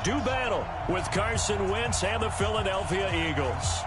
do battle with Carson Wentz and the Philadelphia Eagles.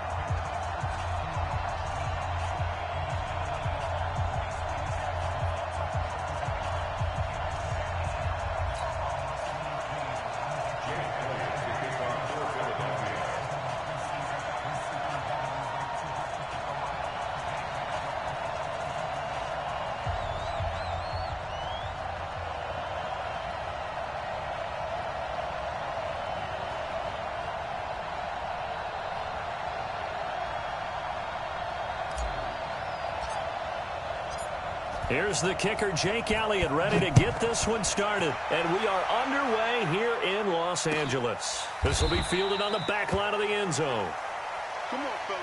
Here's the kicker, Jake Elliott, ready to get this one started. And we are underway here in Los Angeles. This will be fielded on the back line of the end zone. Come on, fellas.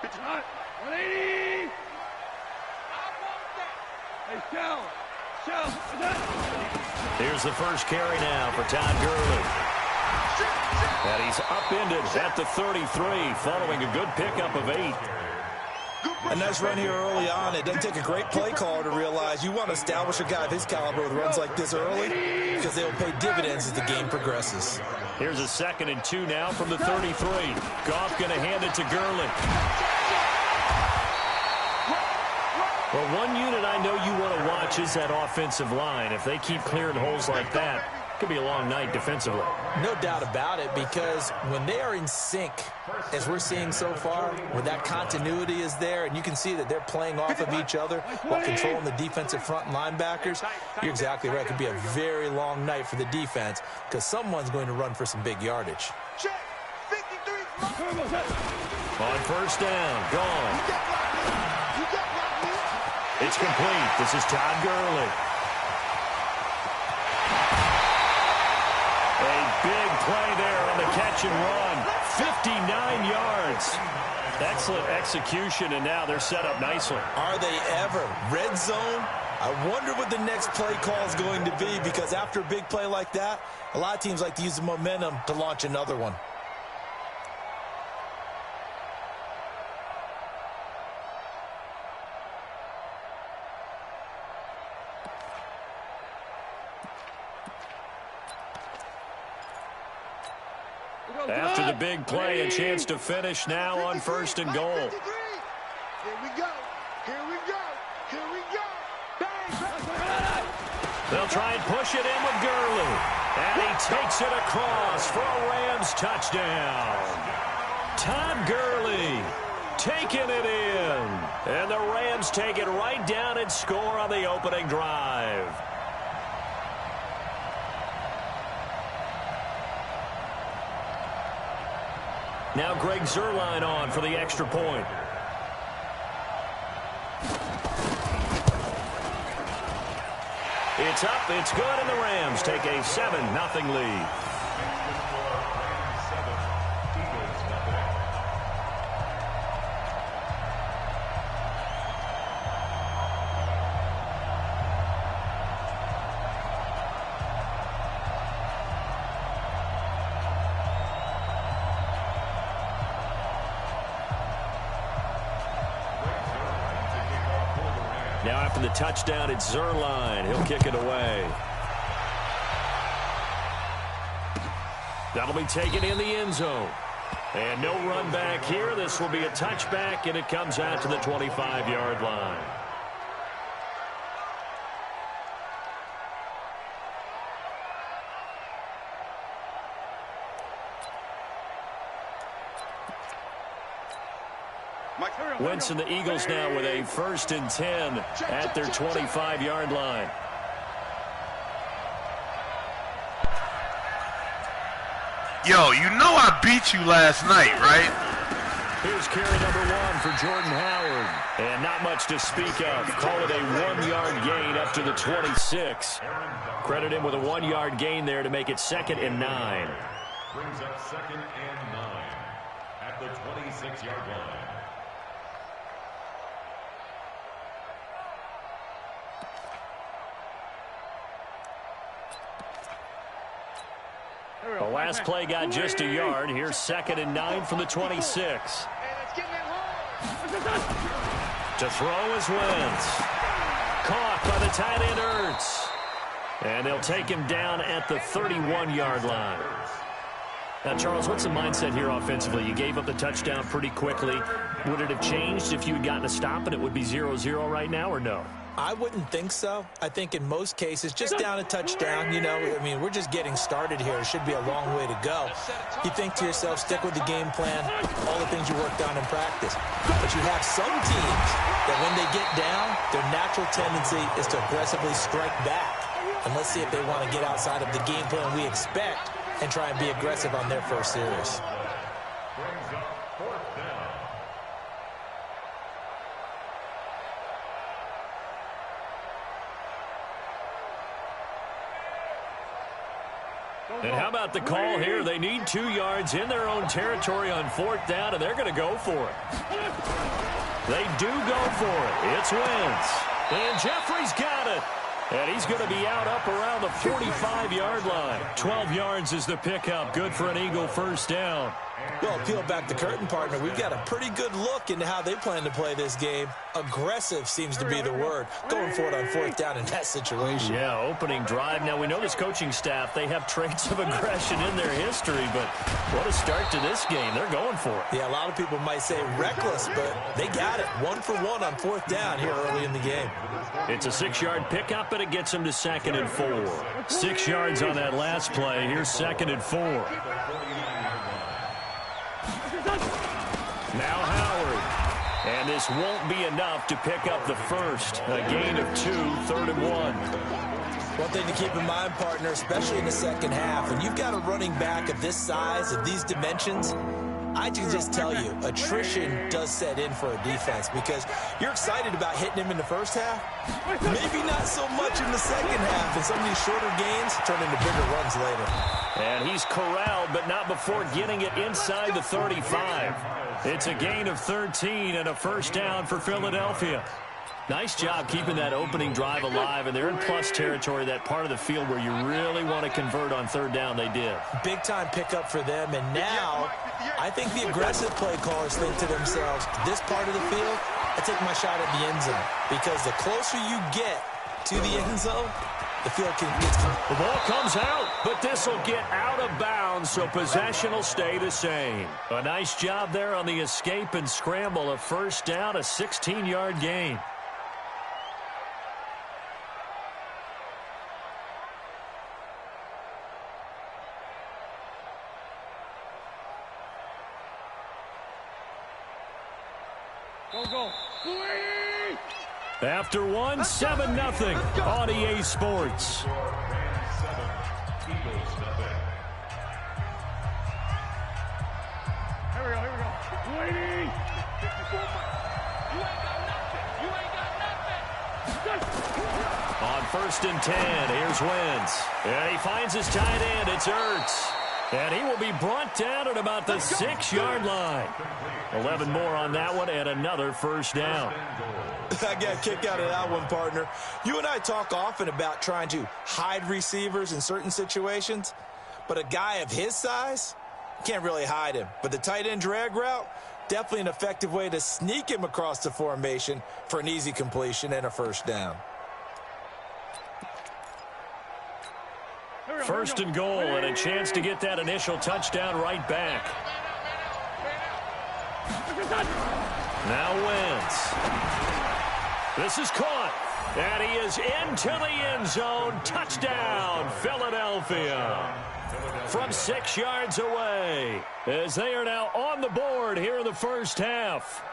It's hot. 180. Hey, Shell. Here's the first carry now for Todd Gurley. And he's upended at the 33 following a good pickup of 8. A nice run here early on. It doesn't take a great play caller to realize you want to establish a guy of his caliber with runs like this early because they will pay dividends as the game progresses. Here's a 2nd and 2 now from the 33. Goff going to hand it to Gurley. Well, one unit I know you want to watch is that offensive line. If they keep clearing holes like that, it could be a long night defensively. No doubt about it, because when they are in sync, as we're seeing so far, when that continuity is there, and you can see that they're playing off of each other while controlling the defensive front linebackers, you're exactly right. It could be a very long night for the defense because someone's going to run for some big yardage. On first down, gone. It's complete. This is Todd Gurley. A big play there on the catch and run. 59 yards. Excellent execution, and now they're set up nicely. Are they ever? Red zone? I wonder what the next play call is going to be, because after a big play like that, a lot of teams like to use the momentum to launch another one. After the big play, a chance to finish now on 1st and goal. Here we go. Here we go. Here we go. They'll try and push it in with Gurley. And he takes it across for a Rams touchdown. Todd Gurley taking it in. And the Rams take it right down and score on the opening drive. Now Greg Zuerlein on for the extra point. It's up, it's good, and the Rams take a 7-0 lead. Now after the touchdown, it's Zuerlein. He'll kick it away. That'll be taken in the end zone. And no run back here. This will be a touchback, and it comes out to the 25-yard line. Wentz and the Eagles now with a 1st and 10 at their 25-yard line. Yo, you know I beat you last night, right? Here's carry number 1 for Jordan Howard. And not much to speak of. Call it a 1-yard gain up to the 26. Credit him with a 1-yard gain there to make it 2nd and 9. Brings up 2nd and 9 at the 26-yard line. The last play got just a yard. Here's 2nd and 9 from the 26. To throw is Wentz. Caught by the tight end Ertz. And they'll take him down at the 31-yard line. Now, Charles, what's the mindset here offensively? You gave up the touchdown pretty quickly. Would it have changed if you had gotten a stop and it would be 0-0 right now, or no? I wouldn't think so. I think in most cases, just down a touchdown, you know, I mean, we're just getting started here. It should be a long way to go. You think to yourself, stick with the game plan, all the things you worked on in practice. But you have some teams that when they get down, their natural tendency is to aggressively strike back. And let's see if they want to get outside of the game plan we expect and try and be aggressive on their first series. And how about the call here? They need 2 yards in their own territory on 4th down, and they're going to go for it. They do go for it. It's Wentz. And Jeffrey's got it. And he's going to be out up around the 45-yard line. 12 yards is the pickup. Good for an Eagle first down. Well, peel back the curtain, partner. We've got a pretty good look into how they plan to play this game. Aggressive seems to be the word. Going for it on 4th down in that situation. Yeah, opening drive. Now, we know this coaching staff, they have traits of aggression in their history, but what a start to this game. They're going for it. Yeah, a lot of people might say reckless, but they got it. 1 for 1 on 4th down here early in the game. It's a 6-yard pickup, and it gets them to 2nd and 4. 6 yards on that last play. Here's 2nd and 4. Now Howard. And this won't be enough to pick up the first. A gain of 2, 3rd and 1. One thing to keep in mind, partner, especially in the second half, when you've got a running back of this size, of these dimensions, I can just tell you, attrition does set in for a defense because you're excited about hitting him in the first half. Maybe not so much in the second half, and some of these shorter gains turn into bigger runs later. And he's corralled, but not before getting it inside the 35. It's a gain of 13 and a first down for Philadelphia. Nice job keeping that opening drive alive, and they're in plus territory, that part of the field where you really want to convert on 3rd down. They did. Big-time pickup for them, and now I think the aggressive play callers think to themselves, this part of the field, I take my shot at the end zone, because the closer you get to the end zone, the field can get. The ball comes out, but this will get out of bounds, so possession will stay the same. A nice job there on the escape and scramble. A first down, a 16-yard gain. Go. After 1, 7-0 on EA Sports. Here we go. Waiting. 54 You ain't got nothing. On 1st and 10, here's Wentz. And he finds his tight end. It's Ertz. And he will be brought down at about the 6-yard line. 11 more on that one and another first down. I got a kick out of that one, partner. You and I talk often about trying to hide receivers in certain situations, but a guy of his size can't really hide him. But the tight end drag route, definitely an effective way to sneak him across the formation for an easy completion and a first down. 1st and goal, and a chance to get that initial touchdown right back. Now Wentz. This is caught, and he is into the end zone. Touchdown, Philadelphia. From 6 yards away, as they are now on the board here in the first half.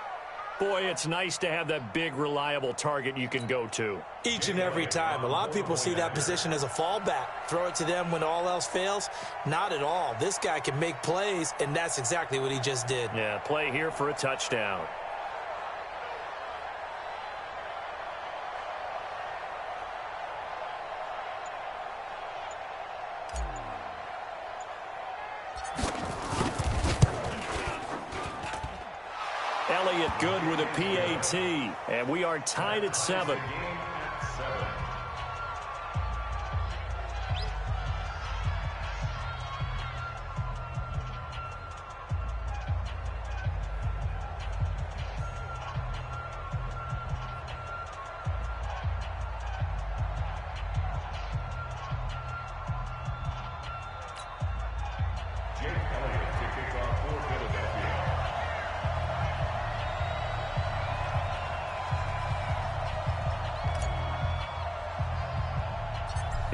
Boy, it's nice to have that big, reliable target you can go to. Each and every time. A lot of people see that position as a fallback. Throw it to them when all else fails. Not at all. This guy can make plays, and that's exactly what he just did. Yeah, play here for a touchdown. Elliott good with a PAT, and we are tied at 7.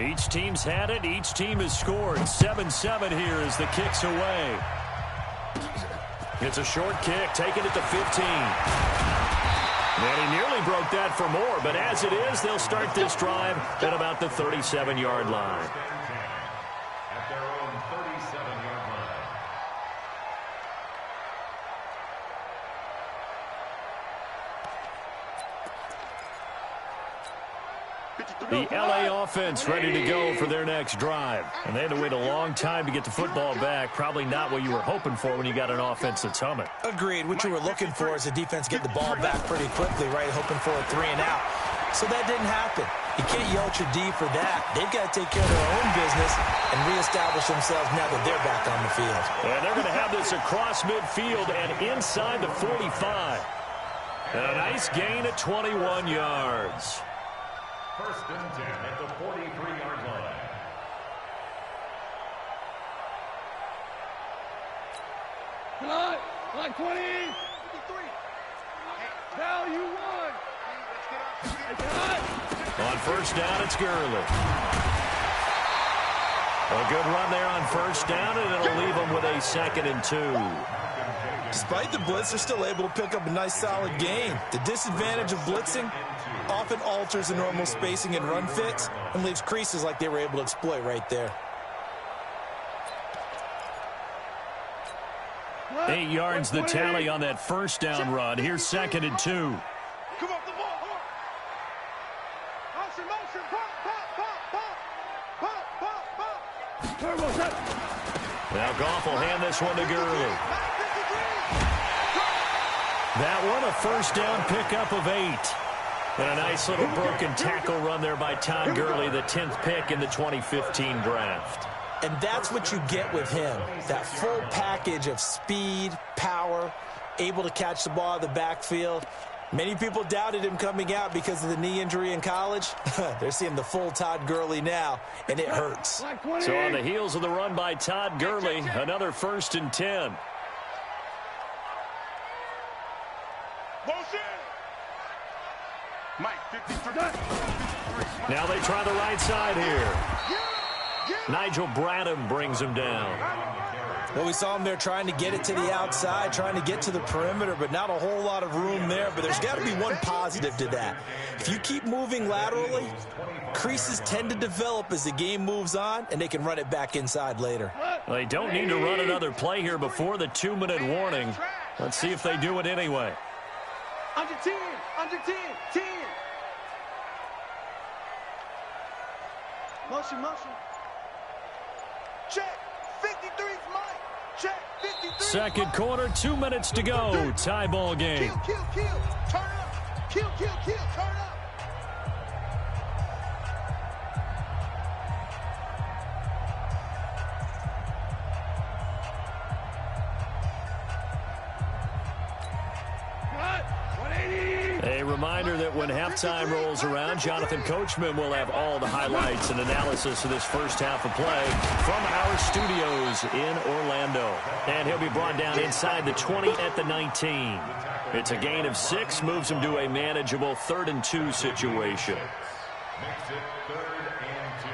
Each team's had it. Each team has scored. 7-7 here as the kick's away. It's a short kick, taking it to 15. And he nearly broke that for more, but as it is, they'll start this drive at about the 37-yard line. At their own 37-yard line. The L.A. offense ready to go for their next drive. And they had to wait a long time to get the football back. Probably not what you were hoping for when you got an offense that's humming. Agreed. What you were looking for is the defense get the ball back pretty quickly, right? Hoping for a 3-and-out. So that didn't happen. You can't yell at your D for that. They've got to take care of their own business and reestablish themselves now that they're back on the field. And they're going to have this across midfield and inside the 45. And a nice gain at 21 yards. First and 10 at the 43-yard line. Line 20. Now you won. On first down, it's Gurley. A good run there on first down, and it'll leave them with a 2nd and 2. Despite the blitz, they're still able to pick up a nice, solid gain. The disadvantage of blitzing often alters the normal spacing and run fits and leaves creases like they were able to exploit right there. 8 yards the tally on that first down run. Here's 2nd and 2. Come up the ball. Motion. Pop. Turbo set. Now Goff will hand this one to Gurley. That one a first down pickup of 8. And a nice little broken tackle run there by Todd Gurley, the 10th pick in the 2015 draft. And that's what you get with him, that full package of speed, power, able to catch the ball out of the backfield. Many people doubted him coming out because of the knee injury in college. They're seeing the full Todd Gurley now, and it hurts. So on the heels of the run by Todd Gurley, another 1st and 10. Now they try the right side here. Nigel Bradham brings him down. Well, we saw him there trying to get it to the outside, trying to get to the perimeter, but not a whole lot of room there. But there's got to be one positive to that. If you keep moving laterally, creases tend to develop as the game moves on, and they can run it back inside later. Well, they don't need to run another play here before the 2-minute warning. Let's see if they do it anyway. Under 10. 10. Motion. Check. 53's Mike. Check. 53. Second quarter, 2 minutes to go. Tie ball game. Kill. Turn up. Kill. Turn up. A reminder that when halftime rolls around, Jonathan Coachman will have all the highlights and analysis of this first half of play from our studios in Orlando. And he'll be brought down inside the 20 at the 19. It's a gain of 6, moves him to a manageable 3rd and 2 situation. Makes it 3rd and 2.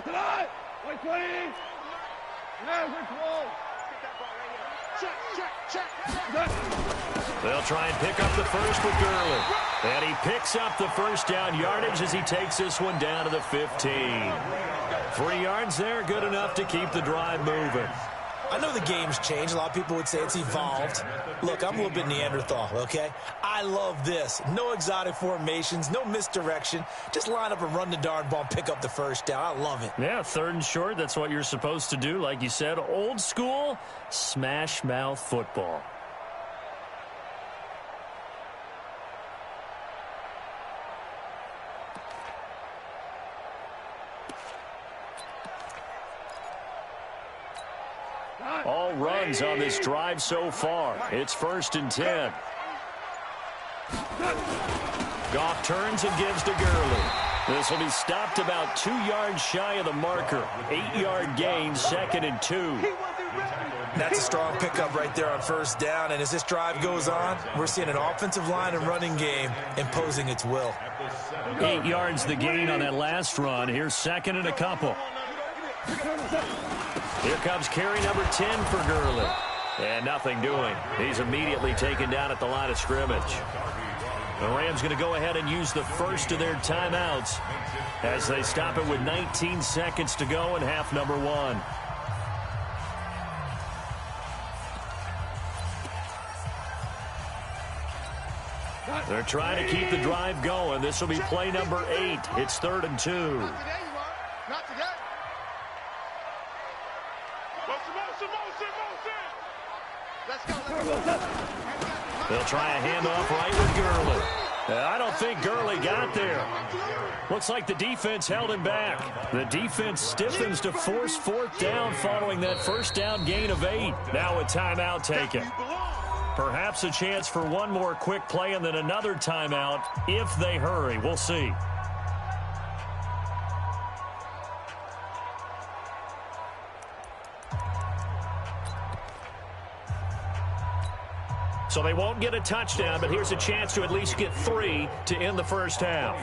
Tonight, 20. Yeah, we're close. Check. They'll try and pick up the first with Gurley. And he picks up the first down yardage as he takes this one down to the 15. 3 yards there, good enough to keep the drive moving. I know the game's changed. A lot of people would say it's evolved. Look, I'm a little bit Neanderthal, okay? I love this. No exotic formations, no misdirection. Just line up and run the darn ball, pick up the first down. I love it. Yeah, 3rd and short. That's what you're supposed to do. Like you said, old school, smash mouth football. All runs on this drive so far. It's 1st and 10. Goff turns and gives to Gurley. This will be stopped about 2 yards shy of the marker. 8-yard gain, 2nd and 2. That's a strong pickup right there on 1st down. And as this drive goes on, we're seeing an offensive line and running game imposing its will. 8 yards the gain on that last run. Here's 2nd and a couple. Here comes carry number 10 for Gurley. And nothing doing. He's immediately taken down at the line of scrimmage. The Rams going to go ahead and use the first of their timeouts as they stop it with 19 seconds to go in half number 1. They're trying to keep the drive going. This will be play number 8. It's 3rd and 2. Not today. Let's go. They'll try a handoff right with Gurley. I don't think Gurley got there. Looks like the defense held him back. The defense stiffens to force 4th down following that 1st down gain of 8. Now a timeout taken. Perhaps a chance for one more quick play and then another timeout if they hurry. We'll see. So they won't get a touchdown, but here's a chance to at least get 3 to end the first half.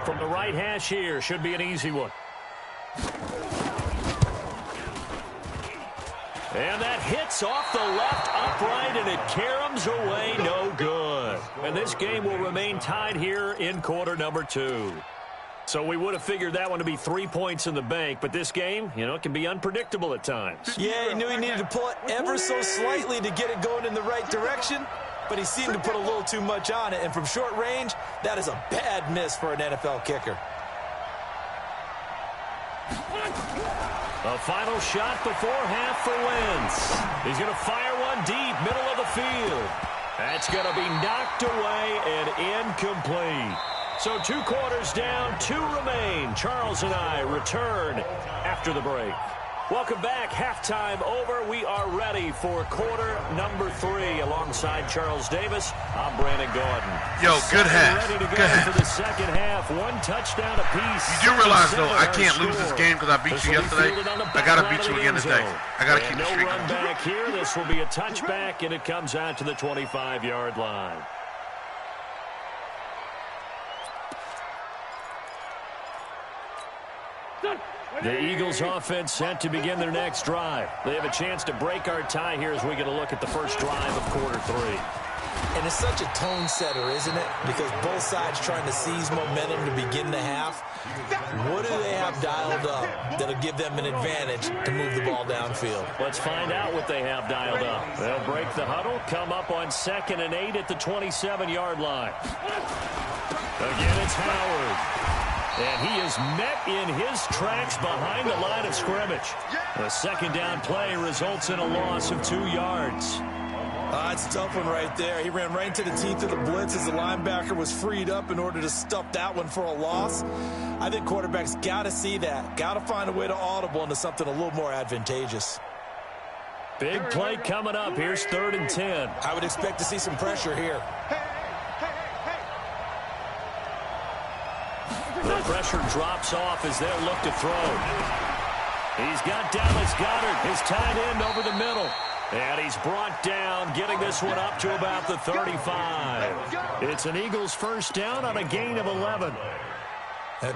From the right hash here, should be an easy one. And that hits off the left upright, and it caroms away, no good. And this game will remain tied here in quarter number 2. So we would have figured that one to be 3 points in the bank, but this game, it can be unpredictable at times. Yeah, he knew he needed to pull it ever so slightly to get it going in the right direction, but he seemed to put a little too much on it, and from short range, that is a bad miss for an NFL kicker. A final shot before half for Wentz. He's going to fire one deep, middle of the field. That's going to be knocked away and incomplete. So 2 quarters down, 2 remain. Charles and I return after the break. Welcome back. Halftime over. We are ready for quarter number 3. Alongside Charles Davis, I'm Brandon Gordon. Yo, good half. Ready to go good half. for the second half. 1 touchdown apiece. You do realize, though, I can't lose this game because I beat you yesterday. I got to beat you again today. I got to keep the streak going. No run back here. This will be a touchback, and it comes out to the 25-yard line. The Eagles offense set to begin their next drive. They have a chance to break our tie here as we get a look at the first drive of quarter 3. And it's such a tone setter, isn't it? Because both sides trying to seize momentum to begin the half. What do they have dialed up that'll give them an advantage to move the ball downfield? Let's find out what they have dialed up. They'll break the huddle, come up on 2nd and 8 at the 27-yard line. Again, it's Howard. And he is met in his tracks behind the line of scrimmage. The second down play results in a loss of 2 yards. It's a tough one right there. He ran right into the teeth of the blitz as the linebacker was freed up in order to stuff that one for a loss. I think quarterbacks got to see that. Got to find a way to audible into something a little more advantageous. Big play coming up. Here's 3rd and 10. I would expect to see some pressure here. The pressure drops off as they'll look to throw. He's got Dallas Goedert, his tight end, over the middle. And he's brought down, getting this one up to about the 35. It's an Eagles first down on a gain of 11.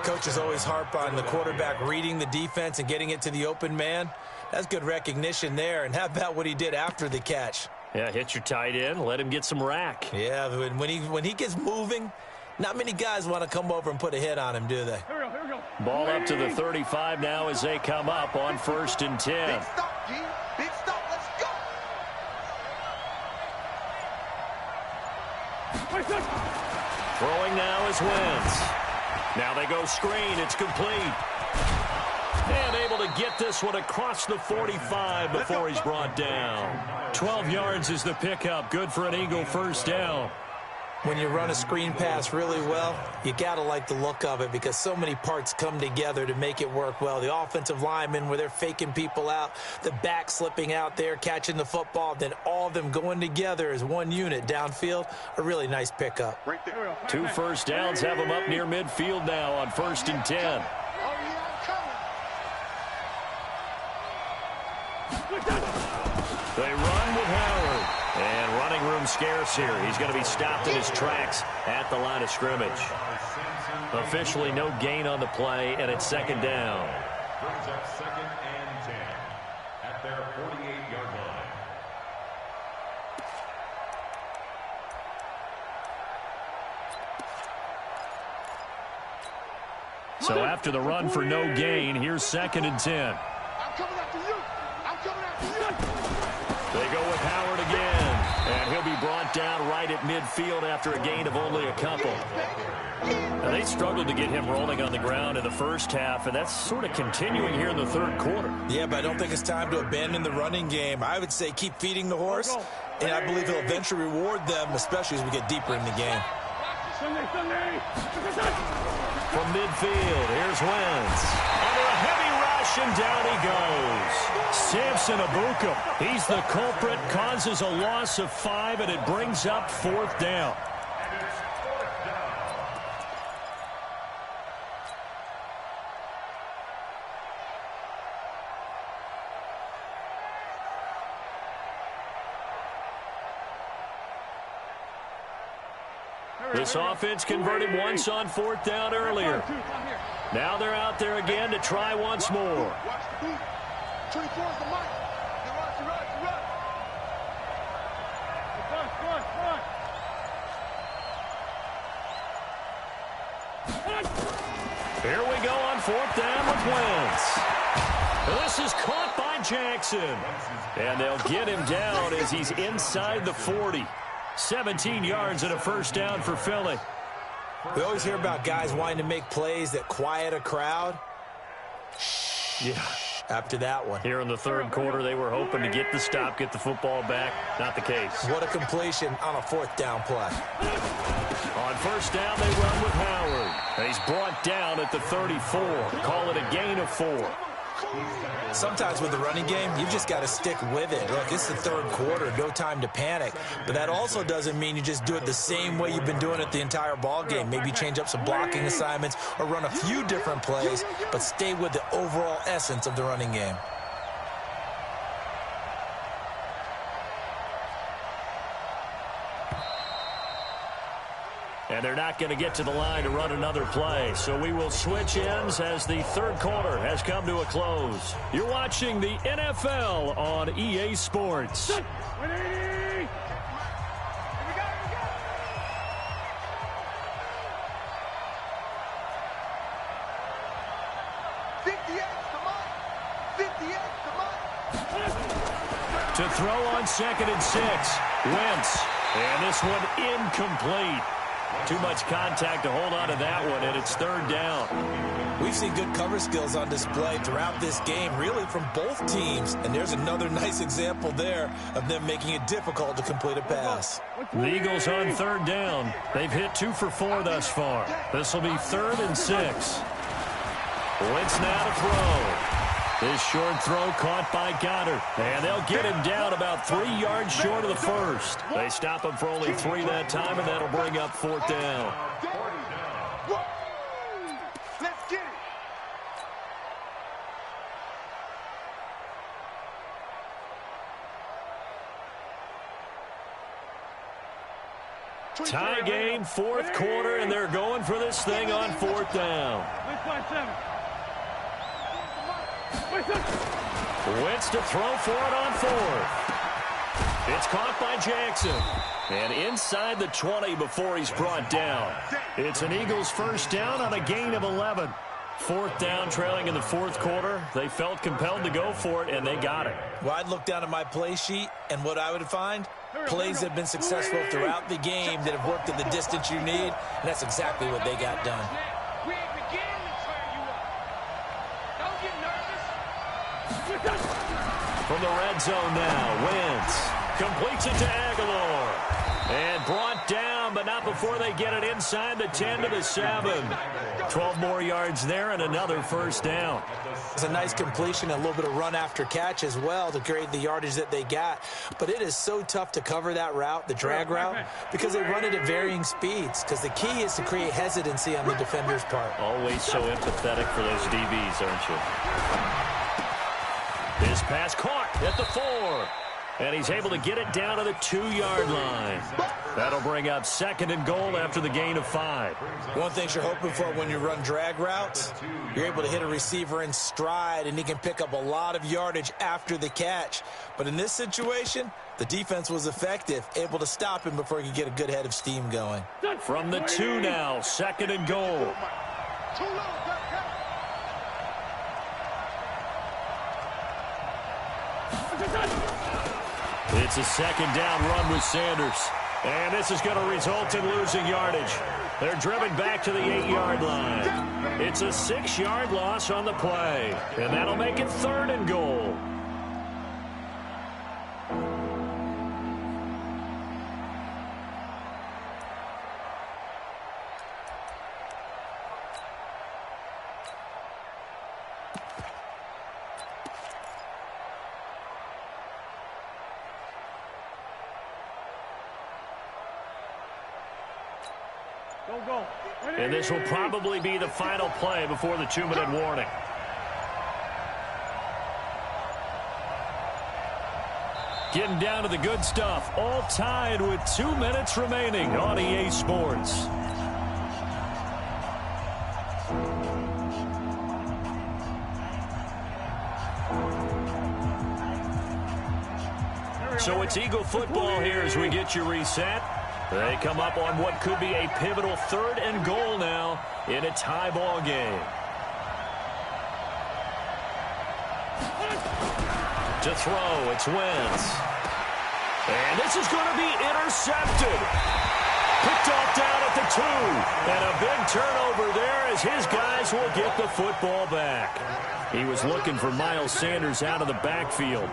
Coaches always harp on the quarterback reading the defense and getting it to the open man. That's good recognition there. And how about what he did after the catch? Yeah, hit your tight end, let him get some rack. Yeah, when he gets moving, not many guys want to come over and put a hit on him, do they? Here we go. Ball up to the 35 now as they come up on 1st and 10. Big stop, G. Big stop. Throwing now is Wentz. Now they go screen. It's complete. And able to get this one across the 45 before he's brought down. 12 yards is the pickup. Good for an Eagle first down. When you run a screen pass really well, you got to like the look of it because so many parts come together to make it work well. The offensive linemen, where they're faking people out, the back slipping out there, catching the football, then all of them going together as one unit downfield. A really nice pickup. 2 first downs have them up near midfield now on 1st and 10. They run with Howard. And running room scarce here. He's going to be stopped in his tracks at the line of scrimmage. Officially no gain on the play, and it's 2nd down. Brings up 2nd and 10 at their 48-yard line. So after the run for no gain, here's 2nd and 10. I'm coming after you. I'm coming after you. They go with Howard again. And he'll be brought down right at midfield after a gain of only a couple. And they struggled to get him rolling on the ground in the first half, and that's sort of continuing here in the 3rd quarter. Yeah, but I don't think it's time to abandon the running game. I would say keep feeding the horse, and I believe he'll eventually reward them, especially as we get deeper in the game. Sunday. From midfield, here's Wentz. Under a heavy rush, and down he goes. Samson Abuka, he's the culprit, causes a loss of 5, and it brings up 4th down. This offense converted once on 4th down earlier. Now they're out there again to try once more. Watch the beat. 24 is the mic. Run. Here we go on 4th down with Wentz. This is caught by Jackson. And they'll get him down as he's inside the 40. 17 yards and a first down for Philly. We always hear about guys wanting to make plays that quiet a crowd. Yeah. After that one. Here in the 3rd quarter, they were hoping to get the stop, get the football back. Not the case. What a completion on a 4th down play. On 1st down, they run with Howard. He's brought down at the 34. Call it a gain of 4. Sometimes with the running game, you've just got to stick with it. Look, it's the 3rd quarter, no time to panic. But that also doesn't mean you just do it the same way you've been doing it the entire ball game. Maybe change up some blocking assignments or run a few different plays, but stay with the overall essence of the running game. And they're not going to get to the line to run another play. So we will switch ends as the 3rd quarter has come to a close. You're watching the NFL on EA Sports. 180. To throw on 2nd and 6. Wentz. And this one incomplete. Too much contact to hold on to that one, and it's 3rd down. We've seen good cover skills on display throughout this game, really from both teams. And there's another nice example there of them making it difficult to complete a pass. The Eagles on 3rd down. They've hit 2 for 4 thus far. This will be 3rd and 6. Wentz now to throw. This short throw caught by Goddard. And they'll get him down about 3 yards short of the 1st. They stop him for only 3 that time, and that'll bring up 4th down. Let's get it. Tie game, 4th quarter, and they're going for this thing on 4th down. Wentz to throw for it on 4th. It's caught by Jackson. And inside the 20 before he's brought down. It's an Eagles first down on a gain of 11. 4th down, trailing in the 4th quarter. They felt compelled to go for it, and they got it. Well, I'd look down at my play sheet, and what I would find, Plays have been successful throughout the game that have worked at the distance you need, and that's exactly what they got done. We ain't beginning to turn you up. Don't get nervous. From the red zone now, Wentz completes it to Aguilar. And brought down, but not before they get it inside the 10 to the 7. 12 more yards there and another first down. It's a nice completion, a little bit of run after catch as well to create the yardage that they got. But it is so tough to cover that route, the drag route, because they run it at varying speeds. Because the key is to create hesitancy on the defender's part. Always so empathetic for those DBs, aren't you? His pass caught at the 4. And he's able to get it down to the 2-yard line. That'll bring up 2nd and goal after the gain of 5. One thing you're hoping for when you run drag routes, you're able to hit a receiver in stride, and he can pick up a lot of yardage after the catch. But in this situation, the defense was effective, able to stop him before he could get a good head of steam going. From the 2 now, 2nd and goal. It's a 2nd down run with Sanders. And this is going to result in losing yardage. They're driven back to the 8-yard line. It's a 6-yard loss on the play. And that'll make it 3rd and goal. And this will probably be the final play before the 2-minute warning. Getting down to the good stuff. All tied with 2 minutes remaining on EA Sports. So it's Eagle football here as we get you reset. They come up on what could be a pivotal 3rd and goal now in a tie ball game. To throw, it's Wentz. And this is going to be intercepted. Picked off down at the 2. And a big turnover there as his guys will get the football back. He was looking for Miles Sanders out of the backfield.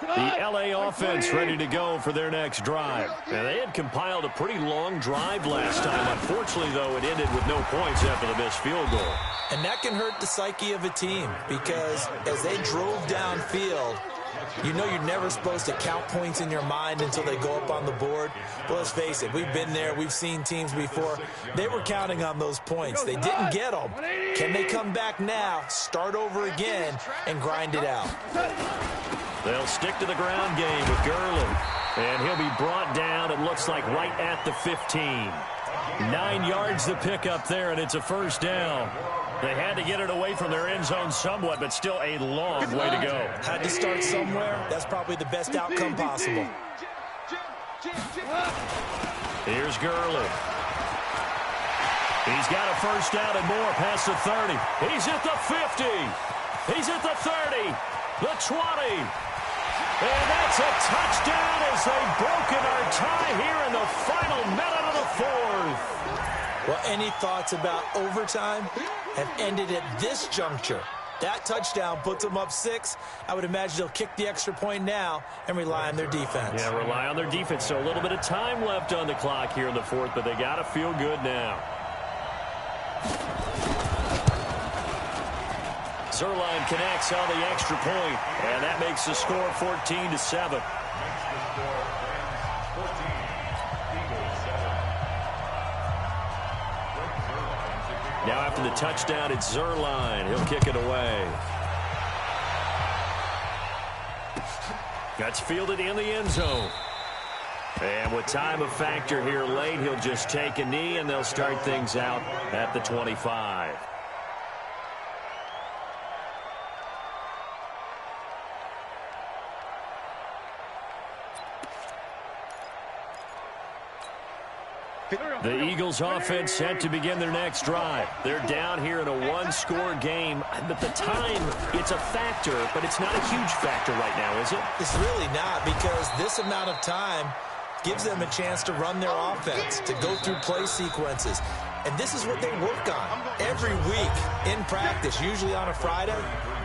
The LA offense ready to go for their next drive. And they had compiled a pretty long drive last time. Unfortunately, though, it ended with no points after the missed field goal. And that can hurt the psyche of a team because as they drove downfield, you know you're never supposed to count points in your mind until they go up on the board. But let's face it, we've been there. We've seen teams before. They were counting on those points. They didn't get them. Can they come back now, start over again, and grind it out? They'll stick to the ground game with Gurley. And he'll be brought down, it looks like, right at the 15. 9 yards to pick up there, and it's a first down. They had to get it away from their end zone somewhat, but still a long way to go. Had to start somewhere. That's probably the best outcome possible. Here's Gurley. He's got a first down and more past the 30. He's at the 50. He's at the 30. The 20. And that's a touchdown as they've broken our tie here in the final minute of the 4th. Well, any thoughts about overtime have ended at this juncture. That touchdown puts them up 6. I would imagine they'll kick the extra point now and rely on their defense. Yeah, rely on their defense. So a little bit of time left on the clock here in the 4th, but they got to feel good now. Zerline connects on the extra point, and that makes the score 14-7. Now after the touchdown, it's Zerline. He'll kick it away. That's fielded in the end zone. And with time a factor here late, he'll just take a knee, and they'll start things out at the 25. The Eagles offense set to begin their next drive. They're down here in a one-score game. But the time, it's a factor, but it's not a huge factor right now, is it? It's really not, because this amount of time gives them a chance to run their offense, to go through play sequences. And this is what they work on every week in practice, usually on a Friday.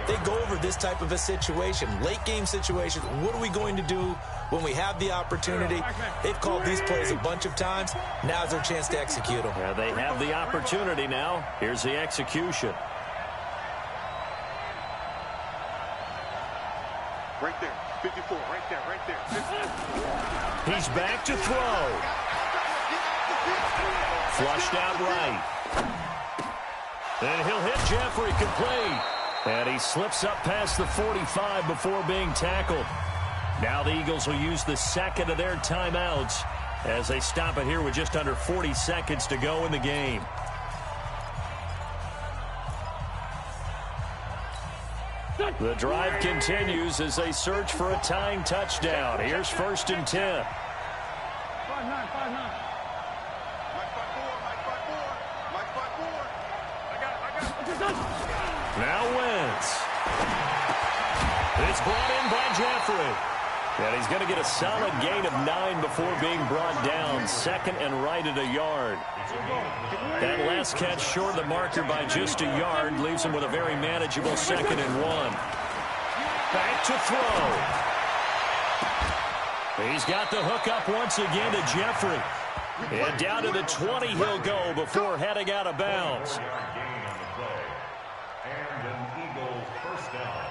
They go over this type of a situation, late-game situation. What are we going to do when we have the opportunity? They've called these plays a bunch of times. Now's their chance to execute them. Yeah, they have the opportunity now. Here's the execution. Right there, 54, right there, 54. He's back to throw. Flushed out right. And he'll hit Jeffrey complete. And he slips up past the 45 before being tackled. Now the Eagles will use the second of their timeouts as they stop it here with just under 40 seconds to go in the game. The drive continues as they search for a tying touchdown. Here's 1st and 10. 5-9, 5-9. Mike 5-4. I got it. Now Wentz. It's brought in by Jeffrey. And he's going to get a solid gain of 9 before being brought down. 2nd and right at a yard. That last catch short of the marker by just a yard leaves him with a very manageable 2nd and 1. Back to throw. He's got the hook up once again to Jeffrey. And down to the 20 he'll go before heading out of bounds. And an Eagles first down.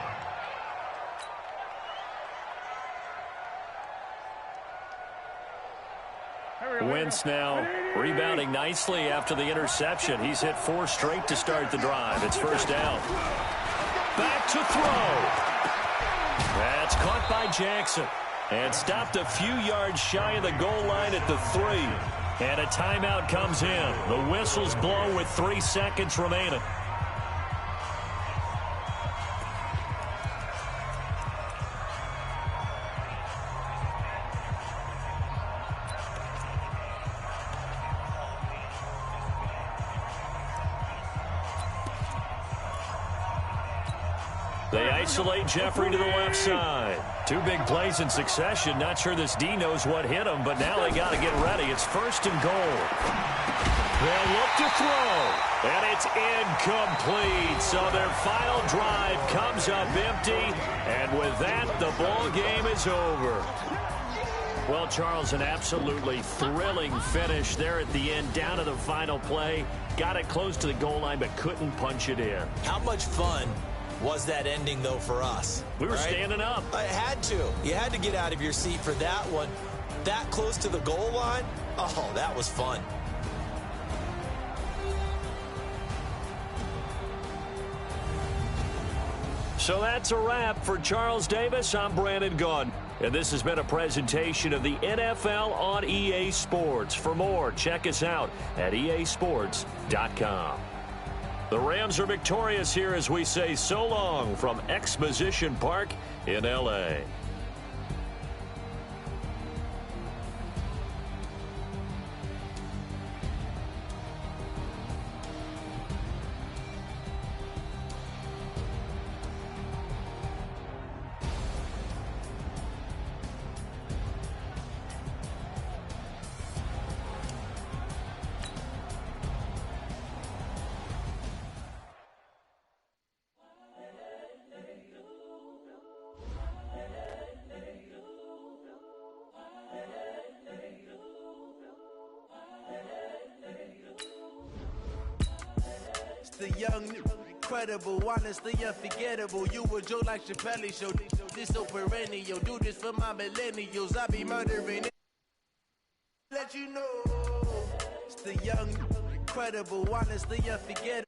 Wentz now rebounding nicely after the interception. He's hit 4 straight to start the drive. It's 1st down. Back to throw. That's caught by Jackson and stopped a few yards shy of the goal line at the 3. And a timeout comes in. The whistles blow with 3 seconds remaining. They isolate Jeffrey to the left side. 2 big plays in succession. Not sure this D knows what hit him, but now they got to get ready. It's 1st and goal. They'll look to throw, and it's incomplete. So their final drive comes up empty, and with that, the ball game is over. Well, Charles, an absolutely thrilling finish there at the end, down to the final play. Got it close to the goal line, but couldn't punch it in. How much fun was that ending, though, for us? We were standing up. I had to. You had to get out of your seat for that one. That close to the goal line? Oh, that was fun. So that's a wrap for Charles Davis. I'm Brandon Gunn. And this has been a presentation of the NFL on EA Sports. For more, check us out at easports.com. The Rams are victorious here as we say so long from Exposition Park in L.A. The young, incredible, honestly unforgettable. You a joke like Chappelle show. This so perennial. Do this for my millennials. I be murdering it. Let you know. It's the young, incredible, honestly unforgettable.